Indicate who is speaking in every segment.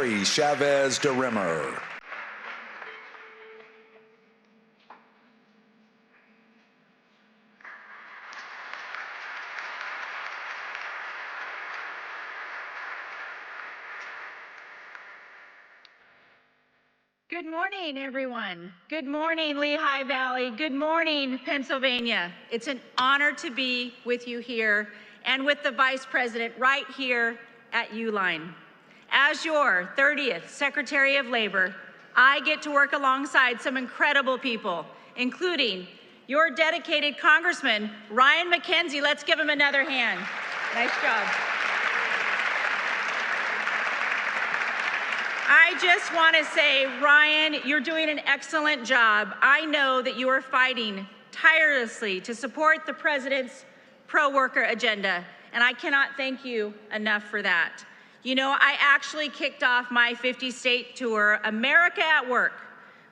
Speaker 1: Chavez de Rimmer.
Speaker 2: Good morning, everyone. Good morning, Lehigh Valley. Good morning, Pennsylvania. It's an honor to be with you here and with the Vice President right here at Uline. As your 30th Secretary of Labor, I get to work alongside some incredible people, including your dedicated Congressman, Ryan McKenzie. Let's give him another hand. Nice job. I just want to say, Ryan, you're doing an excellent job. I know that you are fighting tirelessly to support the President's pro-worker agenda, and I cannot thank you enough for that. You know, I actually kicked off my 50-state tour, America at Work,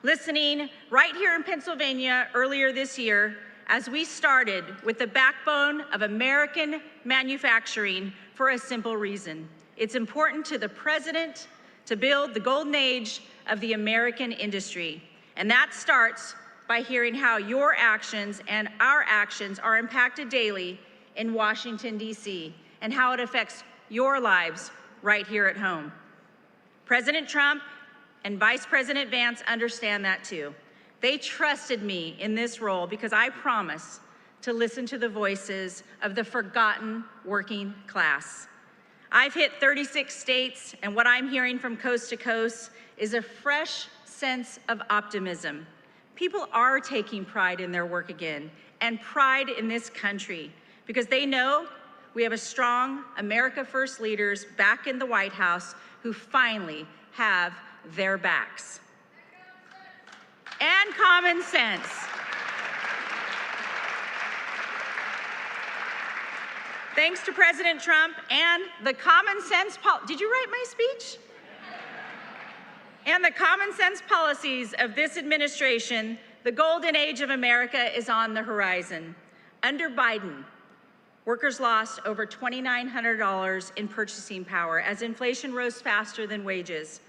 Speaker 2: listening right here in Pennsylvania earlier this year as we started with the backbone of American manufacturing for a simple reason. It's important to the President to build the golden age of the American industry. And that starts by hearing how your actions and our actions are impacted daily in Washington, D.C., and how it affects your lives right here at home. President Trump and Vice President Vance understand that too. They trusted me in this role because I promise to listen to the voices of the forgotten working class. I've hit 36 states, and what I'm hearing from coast to coast is a fresh sense of optimism. People are taking pride in their work again, and pride in this country, because they know we have a strong America First leaders back in the White House who finally have their backs. And common sense. Thanks to President Trump and the common sense did you write my speech? And the common sense policies of this administration, the golden age of America is on the horizon. Under Biden, workers lost over $2,900 in purchasing power as inflation rose faster than wages.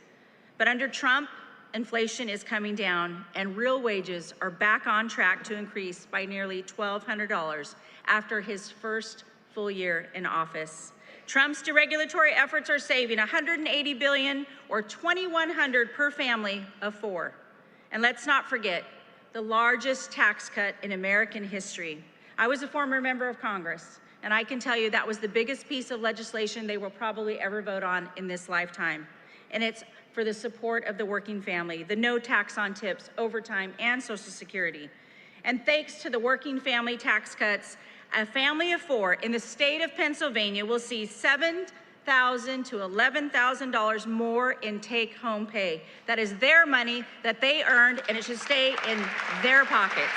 Speaker 2: But under Trump, inflation is coming down and real wages are back on track to increase by nearly $1,200 after his first full year in office. Trump's deregulatory efforts are saving $180 billion or $2,100 per family of four. And let's not forget the largest tax cut in American history. I was a former member of Congress, and I can tell you that was the biggest piece of legislation they will probably ever vote on in this lifetime. And it's for the support of the working family, the no tax on tips, overtime, and Social Security. And thanks to the working family tax cuts, a family of four in the state of Pennsylvania will see $7,000 to $11,000 more in take-home pay. That is their money that they earned, and it should stay in their pockets.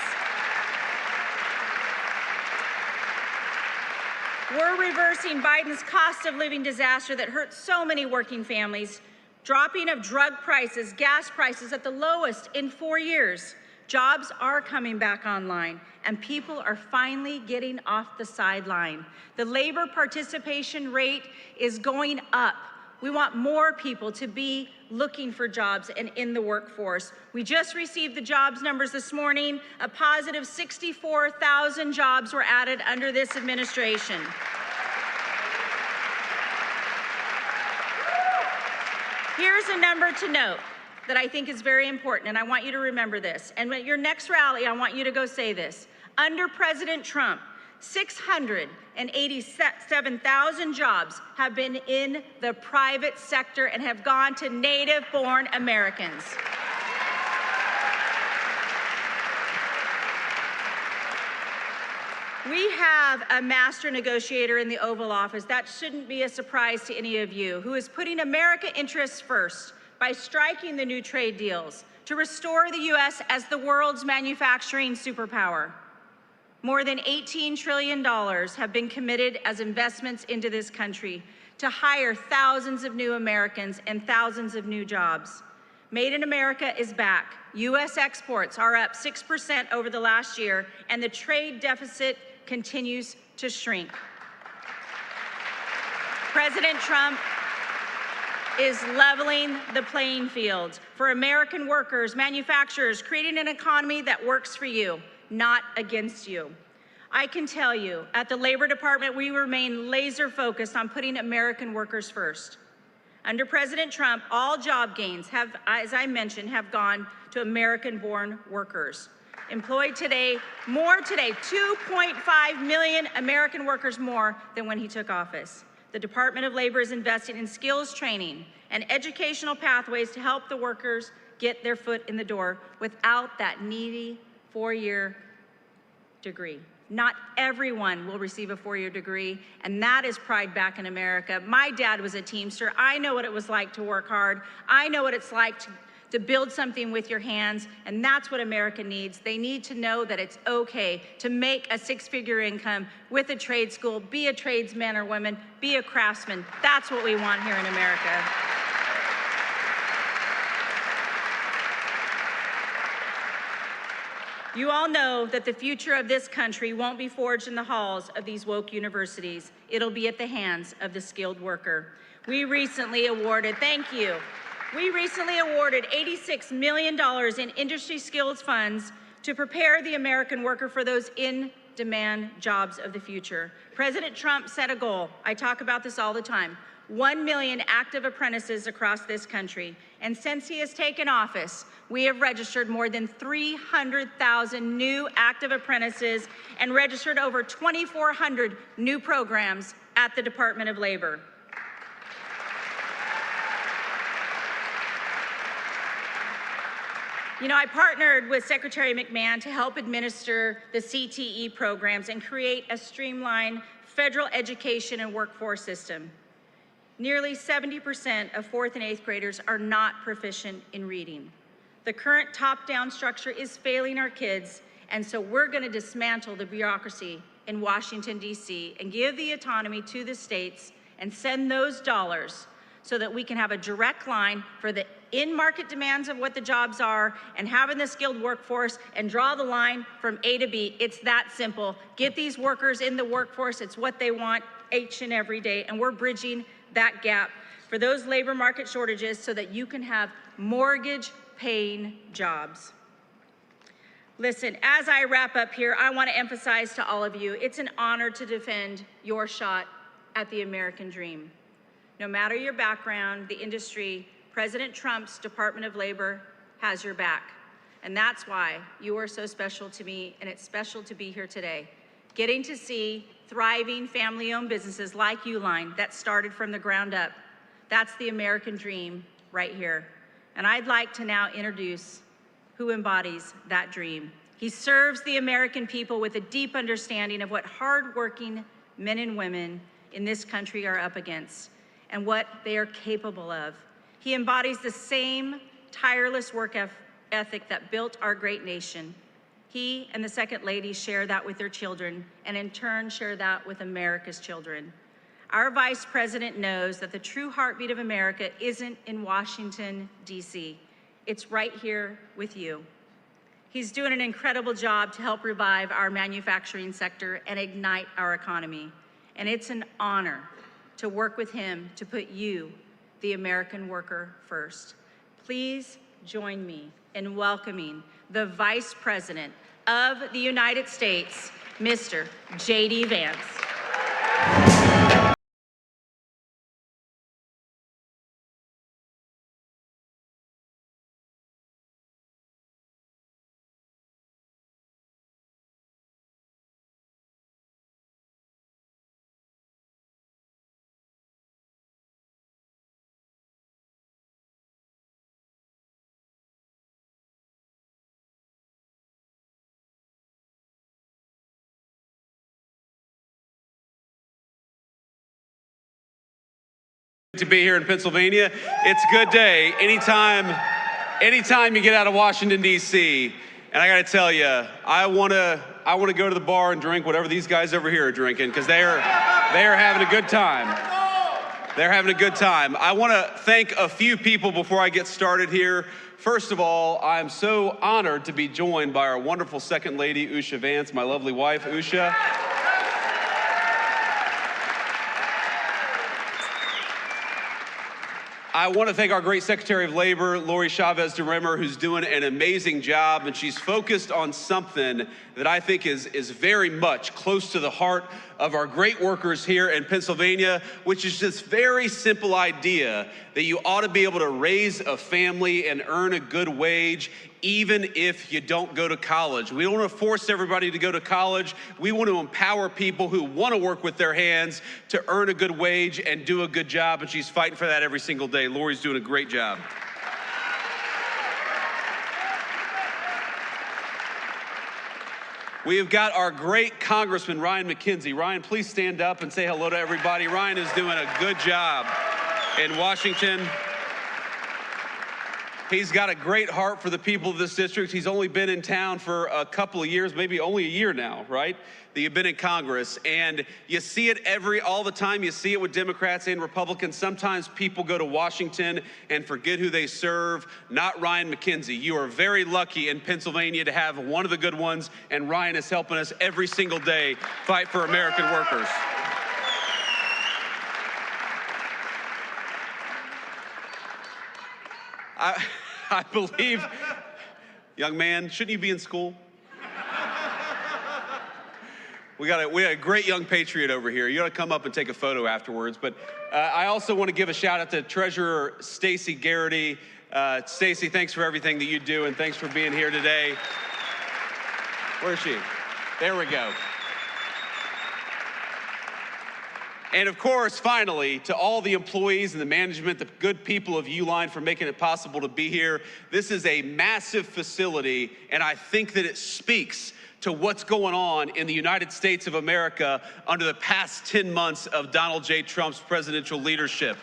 Speaker 2: We're reversing Biden's cost of living disaster that hurt so many working families, dropping of drug prices, gas prices at the lowest in 4 years. Jobs are coming back online, and people are finally getting off the sideline. The labor participation rate is going up. We want more people to be looking for jobs and in the workforce. We just received the jobs numbers this morning. A positive 64,000 jobs were added under this administration. Here's a number to note that I think is very important, and I want you to remember this. And at your next rally, I want you to go say this. Under President Trump, 687,000 jobs have been in the private sector and have gone to native-born Americans. We have a master negotiator in the Oval Office, that shouldn't be a surprise to any of you, who is putting America interests first by striking the new trade deals to restore the U.S. as the world's manufacturing superpower. More than $18 trillion have been committed as investments into this country to hire thousands of new Americans and thousands of new jobs. Made in America is back. U.S. exports are up 6% over the last year, and the trade deficit continues to shrink. President Trump is leveling the playing field for American workers, manufacturers, creating an economy that works for you, not against you. I can tell you, at the Labor Department, we remain laser focused on putting American workers first. Under President Trump, all job gains have, as I mentioned, have gone to American-born workers. Employed today, more today, 2.5 million American workers more than when he took office. The Department of Labor is investing in skills training and educational pathways to help the workers get their foot in the door without that needy four-year degree. Not everyone will receive a four-year degree, and that is pride back in America. My dad was a Teamster. I know what it was like to work hard. I know what it's like to build something with your hands, and that's what America needs. They need to know that it's okay to make a six-figure income with a trade school, be a tradesman or woman, be a craftsman. That's what we want here in America. You all know that the future of this country won't be forged in the halls of these woke universities. It'll be at the hands of the skilled worker. We recently awarded, thank you, we recently awarded $86 million in industry skills funds to prepare the American worker for those in-demand jobs of the future. President Trump set a goal. I talk about this all the time. 1 million active apprentices across this country. And since he has taken office, we have registered more than 300,000 new active apprentices and registered over 2,400 new programs at the Department of Labor. You know, I partnered with Secretary McMahon to help administer the CTE programs and create a streamlined federal education and workforce system. Nearly 70% of 4th and 8th graders are not proficient in reading. The current top-down structure is failing our kids, and so we're going to dismantle the bureaucracy in Washington, D.C., and give the autonomy to the states and send those dollars so that we can have a direct line for the in-market demands of what the jobs are and having the skilled workforce and draw the line from A to B. It's that simple. Get these workers in the workforce. It's what they want each and every day, and we're bridging that gap for those labor market shortages so that you can have mortgage-paying jobs. Listen, as I wrap up here, I want to emphasize to all of you, it's an honor to defend your shot at the American dream. No matter your background, the industry, President Trump's Department of Labor has your back. And that's why you are so special to me, and it's special to be here today. Getting to see thriving family-owned businesses like Uline that started from the ground up. That's the American dream right here. And I'd like to now introduce who embodies that dream. He serves the American people with a deep understanding of what hardworking men and women in this country are up against and what they are capable of. He embodies the same tireless work ethic that built our great nation. He and the Second Lady share that with their children, and in turn share that with America's children. Our Vice President knows that the true heartbeat of America isn't in Washington, D.C. It's right here with you. He's doing an incredible job to help revive our manufacturing sector and ignite our economy. And it's an honor to work with him to put you, the American worker, first. Please join me in welcoming the Vice President of the United States, Mr. JD Vance.
Speaker 3: To be here in Pennsylvania. It's a good day. Anytime you get out of Washington, D.C., and I got to tell you, I want to go to the bar and drink whatever these guys over here are drinking because they are having a good time. They're having a good time. I want to thank a few people before I get started here. First of all, I'm so honored to be joined by our wonderful Second Lady, Usha Vance, my lovely wife, Usha. I want to thank our great Secretary of Labor, Lori Chavez de Rimmer, who's doing an amazing job, and she's focused on something that I think is very much close to the heart of our great workers here in Pennsylvania, which is this very simple idea that you ought to be able to raise a family and earn a good wage even if you don't go to college. We don't want to force everybody to go to college. We want to empower people who want to work with their hands to earn a good wage and do a good job, and she's fighting for that every single day. Lori's doing a great job. We have got our great Congressman, Ryan McKenzie. Ryan, please stand up and say hello to everybody. Ryan is doing a good job in Washington. He's got a great heart for the people of this district. He's only been in town for a couple of years, maybe only a year now, right? That you've been in Congress. And you see it all the time. You see it with Democrats and Republicans. Sometimes people go to Washington and forget who they serve. Not Ryan McKenzie. You are very lucky in Pennsylvania to have one of the good ones, and Ryan is helping us every single day fight for American workers. I believe, young man, shouldn't you be in school? We got a great young patriot over here. You ought to come up and take a photo afterwards. But I also want to give a shout out to Treasurer Stacey Garrity. Stacey, thanks for everything that you do, and thanks for being here today. Where is she? There we go. And of course, finally, to all the employees and the management, the good people of Uline for making it possible to be here. This is a massive facility, and I think that it speaks to what's going on in the United States of America under the past 10 months of Donald J. Trump's presidential leadership.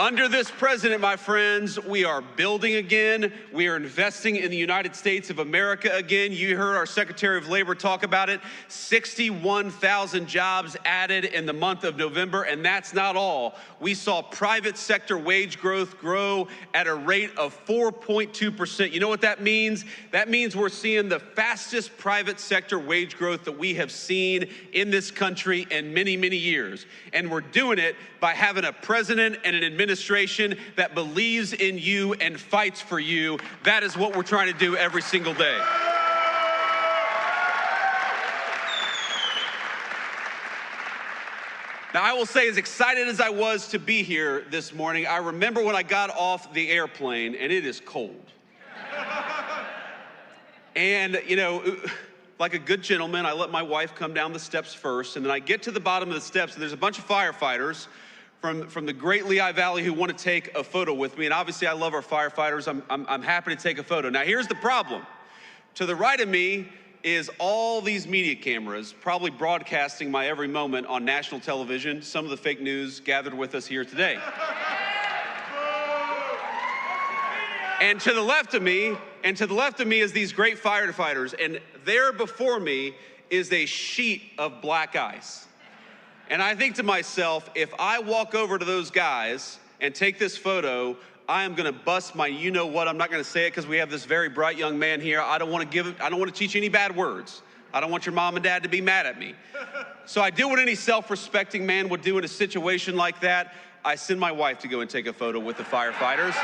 Speaker 3: Under this president, my friends, we are building again. We are investing in the United States of America again. You heard our Secretary of Labor talk about it. 61,000 jobs added in the month of November, and that's not all. We saw private sector wage growth grow at a rate of 4.2%. You know what that means? That means we're seeing the fastest private sector wage growth that we have seen in this country in many, many years. And we're doing it by having a president and an administration that believes in you and fights for you. That is what we're trying to do every single day. Now, I will say, as excited as I was to be here this morning, I remember when I got off the airplane, and it is cold. And, you know, like a good gentleman, I let my wife come down the steps first, and then I get to the bottom of the steps, and there's a bunch of firefighters from the great Lehigh Valley who want to take a photo with me. And obviously, I love our firefighters. I'm happy to take a photo. Now, here's the problem. To the right of me is all these media cameras, probably broadcasting my every moment on national television. Some of the fake news gathered with us here today. And to the left of me is these great firefighters, and there before me is a sheet of black ice. And I think to myself, if I walk over to those guys and take this photo, I am gonna bust my you-know-what. I'm not gonna say it because we have this very bright young man here. I don't want to teach any bad words. I don't want your mom and dad to be mad at me. So I do what any self-respecting man would do in a situation like that. I send my wife to go and take a photo with the firefighters.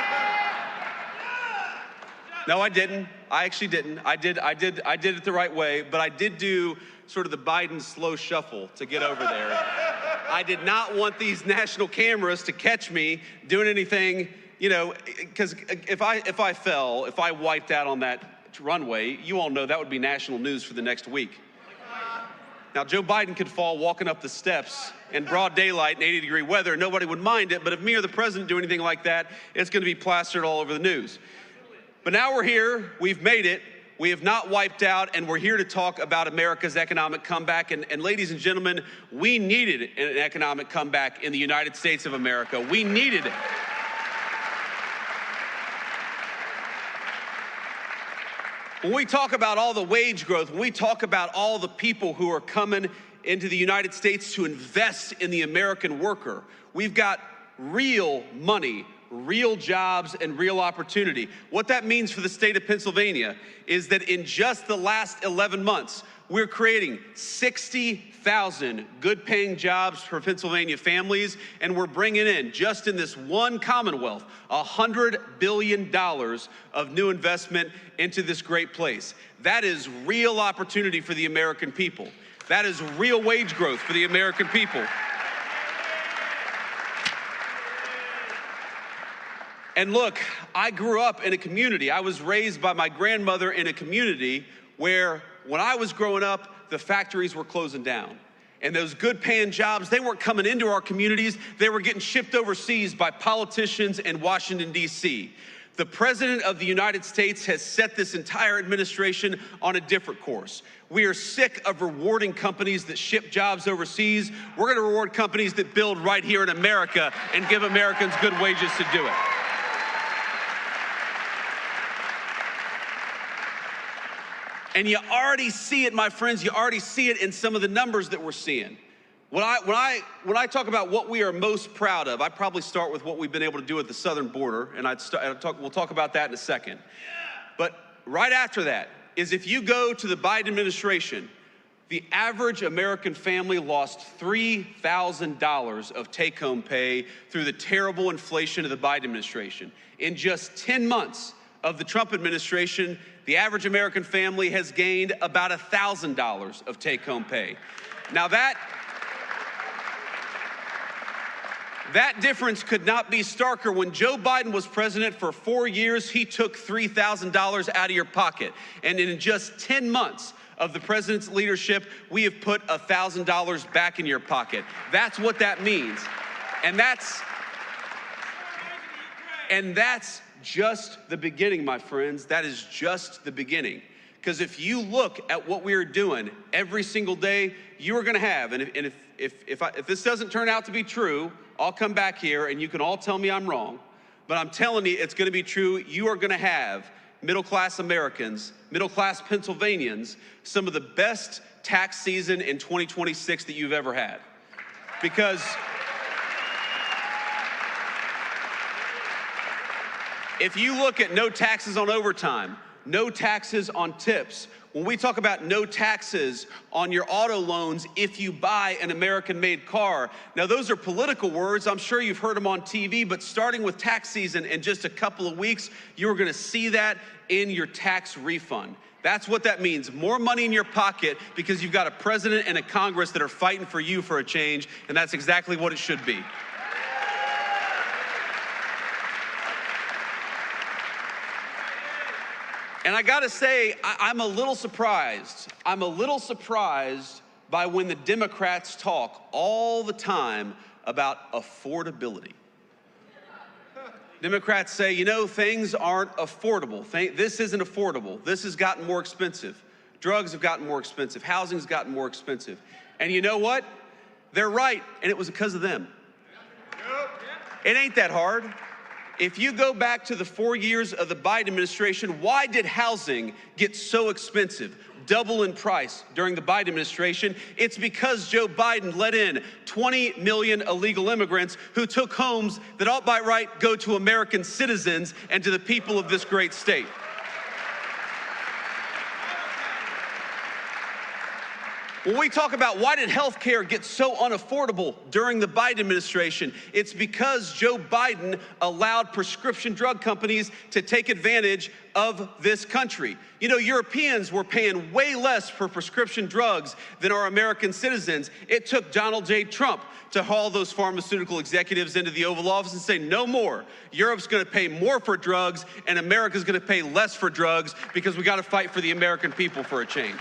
Speaker 3: No, I didn't. I actually didn't. I did it the right way, but I did do sort of the Biden slow shuffle to get over there. I did not want these national cameras to catch me doing anything, you know, because if I wiped out on that runway, you all know that would be national news for the next week. Now, Joe Biden could fall walking up the steps in broad daylight in 80-degree weather. Nobody would mind it, but if me or the president do anything like that, it's going to be plastered all over the news. But now we're here, we've made it, we have not wiped out, and we're here to talk about America's economic comeback. And ladies and gentlemen, we needed an economic comeback in the United States of America. We needed it. When we talk about all the wage growth, when we talk about all the people who are coming into the United States to invest in the American worker, we've got real money, real jobs and real opportunity. What that means for the state of Pennsylvania is that in just the last 11 months, we're creating 60,000 good-paying jobs for Pennsylvania families, and we're bringing in, just in this one Commonwealth, $100 billion of new investment into this great place. That is real opportunity for the American people. That is real wage growth for the American people. And look, I grew up in a community. I was raised by my grandmother in a community where, when I was growing up, the factories were closing down. And those good paying jobs, they weren't coming into our communities, they were getting shipped overseas by politicians in Washington, D.C. The President of the United States has set this entire administration on a different course. We are sick of rewarding companies that ship jobs overseas. We're going to reward companies that build right here in America and give Americans good wages to do it. And you already see it, my friends, you already see it in some of the numbers that we're seeing. When I talk about what we are most proud of, I probably start with what we've been able to do at the southern border, and we'll talk about that in a second. But right after that is, if you go to the Biden administration, the average American family lost $3,000 of take-home pay through the terrible inflation of the Biden administration. In just 10 months of the Trump administration, the average American family has gained about $1,000 of take-home pay. Now that difference could not be starker. When Joe Biden was president for 4 years, he took $3,000 out of your pocket. And in just 10 months of the president's leadership, we have put $1,000 back in your pocket. That's what that means. And that's just the beginning, my friends. That is just the beginning. Because if you look at what we are doing every single day, you are going to have, and if this doesn't turn out to be true, I'll come back here and you can all tell me I'm wrong, but I'm telling you it's going to be true. You are going to have middle-class Americans, middle-class Pennsylvanians, some of the best tax season in 2026 that you've ever had. Because if you look at no taxes on overtime, no taxes on tips, when we talk about no taxes on your auto loans if you buy an American-made car, now those are political words. I'm sure you've heard them on TV, but starting with tax season in just a couple of weeks, you're going to see that in your tax refund. That's what that means. More money in your pocket because you've got a president and a Congress that are fighting for you for a change, and that's exactly what it should be. And I gotta say, I'm a little surprised. I'm a little surprised by when the Democrats talk all the time about affordability. Democrats say, you know, things aren't affordable. This isn't affordable. This has gotten more expensive. Drugs have gotten more expensive. Housing's gotten more expensive. And you know what? They're right, and it was because of them. It ain't that hard. If you go back to the 4 years of the Biden administration, why did housing get so expensive, double in price during the Biden administration? It's because Joe Biden let in 20 million illegal immigrants who took homes that ought by right go to American citizens and to the people of this great state. When we talk about why did health care get so unaffordable during the Biden administration, it's because Joe Biden allowed prescription drug companies to take advantage of this country. You know, Europeans were paying way less for prescription drugs than our American citizens. It took Donald J. Trump to haul those pharmaceutical executives into the Oval Office and say, no more. Europe's going to pay more for drugs, and America's going to pay less for drugs because we got to fight for the American people for a change.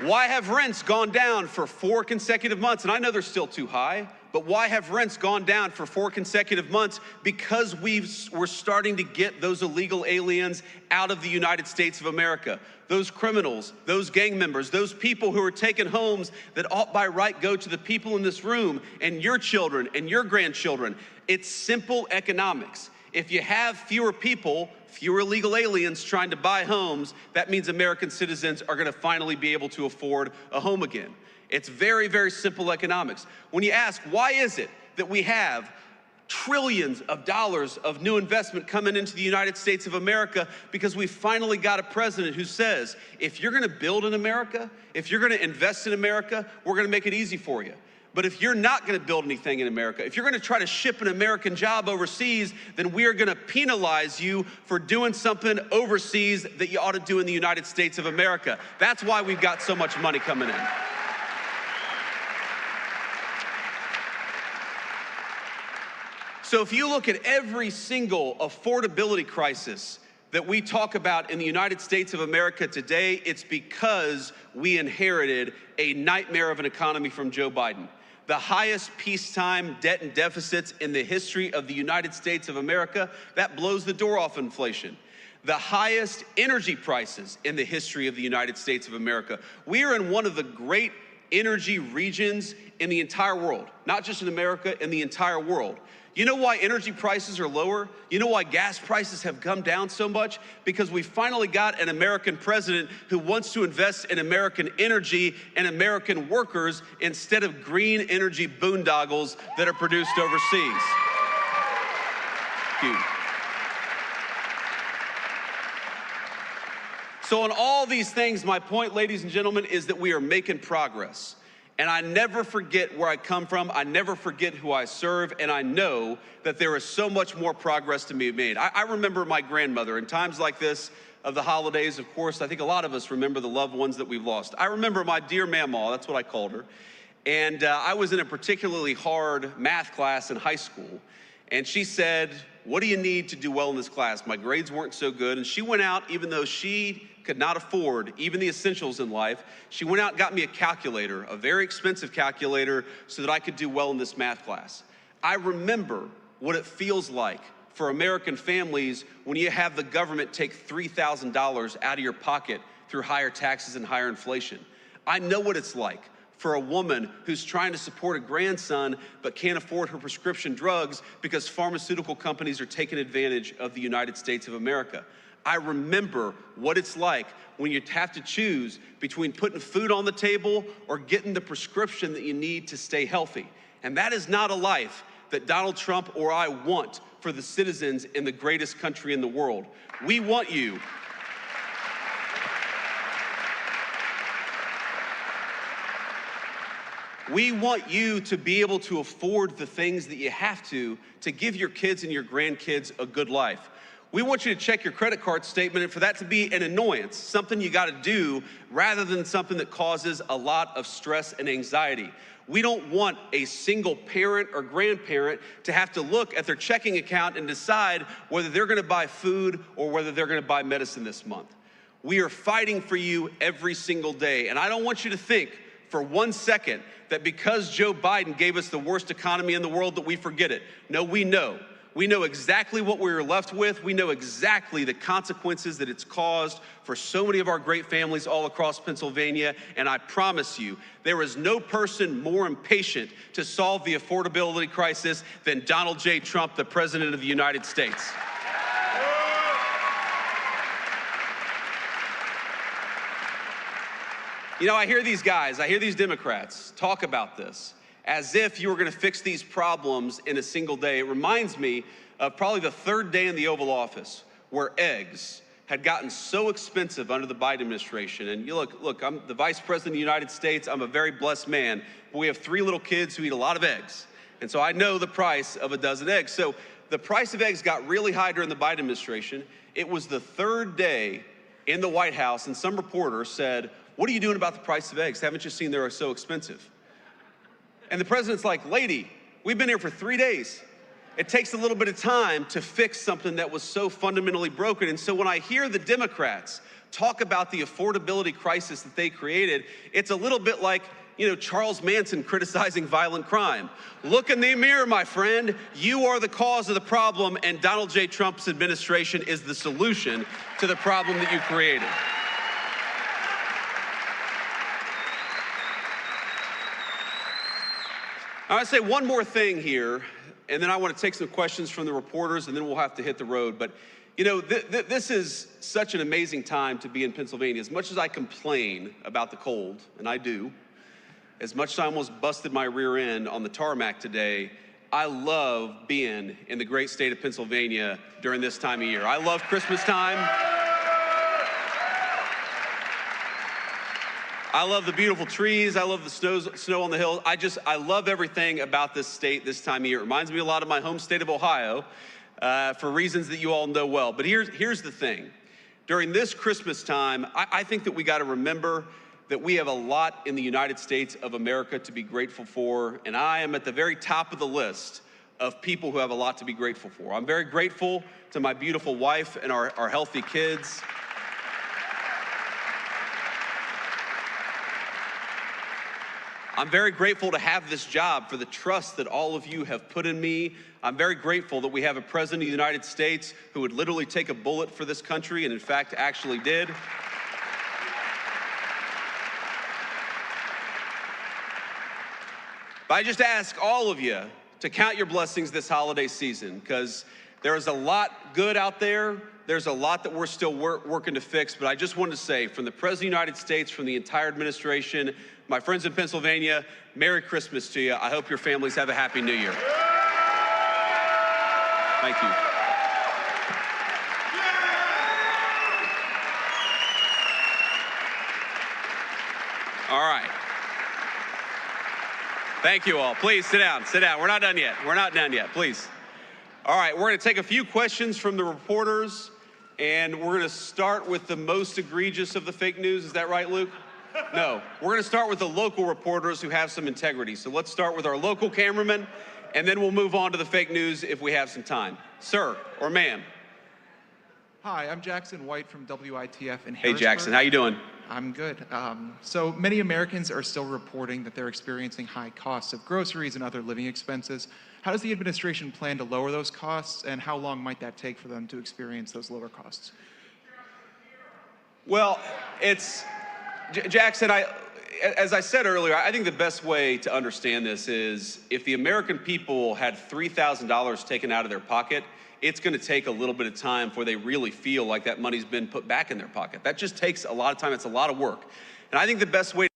Speaker 3: Why have rents gone down for 4 consecutive months? And I know they're still too high, but why have rents gone down for 4 consecutive months? Because we're starting to get those illegal aliens out of the United States of America. Those criminals, those gang members, those people who are taking homes that ought by right go to the people in this room and your children and your grandchildren. It's simple economics. If you have fewer people, fewer illegal aliens trying to buy homes, that means American citizens are gonna finally be able to afford a home again. It's very, very simple economics. When you ask, why is it that we have trillions of dollars of new investment coming into the United States of America? Because we finally got a president who says, if you're gonna build in America, if you're gonna invest in America, we're gonna make it easy for you. But if you're not gonna build anything in America, if you're gonna try to ship an American job overseas, then we are gonna penalize you for doing something overseas that you ought to do in the United States of America. That's why we've got so much money coming in. So if you look at every single affordability crisis that we talk about in the United States of America today, it's because we inherited a nightmare of an economy from Joe Biden. The highest peacetime debt and deficits in the history of the United States of America, that blows the door off inflation. The highest energy prices in the history of the United States of America. We are in one of the great energy regions in the entire world, not just in America, in the entire world. You know why energy prices are lower? You know why gas prices have come down so much? Because we finally got an American president who wants to invest in American energy and American workers instead of green energy boondoggles that are produced overseas. Thank you. So on all these things, my point, ladies and gentlemen, is that we are making progress. And I never forget where I come from, I never forget who I serve, and I know that there is so much more progress to be made. I remember my grandmother, in times like this of the holidays, of course, I think a lot of us remember the loved ones that we've lost. I remember my dear Mamaw, that's what I called her, and I was in a particularly hard math class in high school, and she said, what do you need to do well in this class? My grades weren't so good, and she went out, even though she could not afford even the essentials in life, she went out and got me a calculator, a very expensive calculator, so that I could do well in this math class. I remember what it feels like for American families when you have the government take $3,000 out of your pocket through higher taxes and higher inflation. I know what it's like for a woman who's trying to support a grandson but can't afford her prescription drugs because pharmaceutical companies are taking advantage of the United States of America. I remember what it's like when you have to choose between putting food on the table or getting the prescription that you need to stay healthy. And that is not a life that Donald Trump or I want for the citizens in the greatest country in the world. We want you. We want you to be able to afford the things that you have to give your kids and your grandkids a good life. We want you to check your credit card statement and for that to be an annoyance, something you gotta do rather than something that causes a lot of stress and anxiety. We don't want a single parent or grandparent to have to look at their checking account and decide whether they're gonna buy food or whether they're gonna buy medicine this month. We are fighting for you every single day, and I don't want you to think for 1 second that because Joe Biden gave us the worst economy in the world that we forget it. No, we know. We know exactly what we were left with. We know exactly the consequences that it's caused for so many of our great families all across Pennsylvania. And I promise you, there is no person more impatient to solve the affordability crisis than Donald J. Trump, the President of the United States. You know, I hear these guys, I hear these Democrats talk about this as if you were gonna fix these problems in a single day. It reminds me of probably the third day in the Oval Office where eggs had gotten so expensive under the Biden administration. And you look, I'm the Vice President of the United States, I'm a very blessed man, but we have 3 little kids who eat a lot of eggs. And so I know the price of a dozen eggs. So the price of eggs got really high during the Biden administration. It was the third day in the White House and some reporter said, what are you doing about the price of eggs? Haven't you seen they're so expensive? And the president's like, lady, we've been here for 3 days. It takes a little bit of time to fix something that was so fundamentally broken. And so when I hear the Democrats talk about the affordability crisis that they created, it's a little bit like, you know, Charles Manson criticizing violent crime. Look in the mirror, my friend. You are the cause of the problem, and Donald J. Trump's administration is the solution to the problem that you created. I want to say one more thing here, and then I want to take some questions from the reporters, and then we'll have to hit the road. But, you know, this is such an amazing time to be in Pennsylvania. As much as I complain about the cold, and I do, as much as I almost busted my rear end on the tarmac today, I love being in the great state of Pennsylvania during this time of year. I love Christmas time. I love the beautiful trees. I love the snow on the hills. I love everything about this state this time of year. It reminds me a lot of my home state of Ohio for reasons that you all know well. But here's the thing. During this Christmas time, I think that we got to remember that we have a lot in the United States of America to be grateful for, and I am at the very top of the list of people who have a lot to be grateful for. I'm very grateful to my beautiful wife and our healthy kids. I'm very grateful to have this job, for the trust that all of you have put in me. I'm very grateful that we have a president of the United States who would literally take a bullet for this country, and in fact actually did. But I just ask all of you to count your blessings this holiday season, because there is a lot good out there. There's a lot that we're still working to fix. But I just wanted to say, from the President of the United States, from the entire administration, my friends in Pennsylvania, Merry Christmas to you. I hope your families have a Happy New Year. Thank you. All right. Thank you all. Please sit down. Sit down. We're not done yet. We're not done yet. Please. All right. We're going to take a few questions from the reporters, and we're going to start with the most egregious of the fake news. Is that right, Luke? No. We're going to start with the local reporters who have some integrity. So let's start with our local cameraman, and then we'll move on to the fake news if we have some time. Sir or ma'am?
Speaker 4: Hi, I'm Jackson White from WITF in Harrisburg.
Speaker 3: Hey, Jackson. How you doing?
Speaker 4: I'm good. So many Americans are still reporting that they're experiencing high costs of groceries and other living expenses. How does the administration plan to lower those costs, and how long might that take for them to experience those lower costs?
Speaker 3: Well, Jackson, as I said earlier, I think the best way to understand this is if the American people had $3,000 taken out of their pocket, it's going to take a little bit of time before they really feel like that money's been put back in their pocket. That just takes a lot of time. It's a lot of work. And I think the best way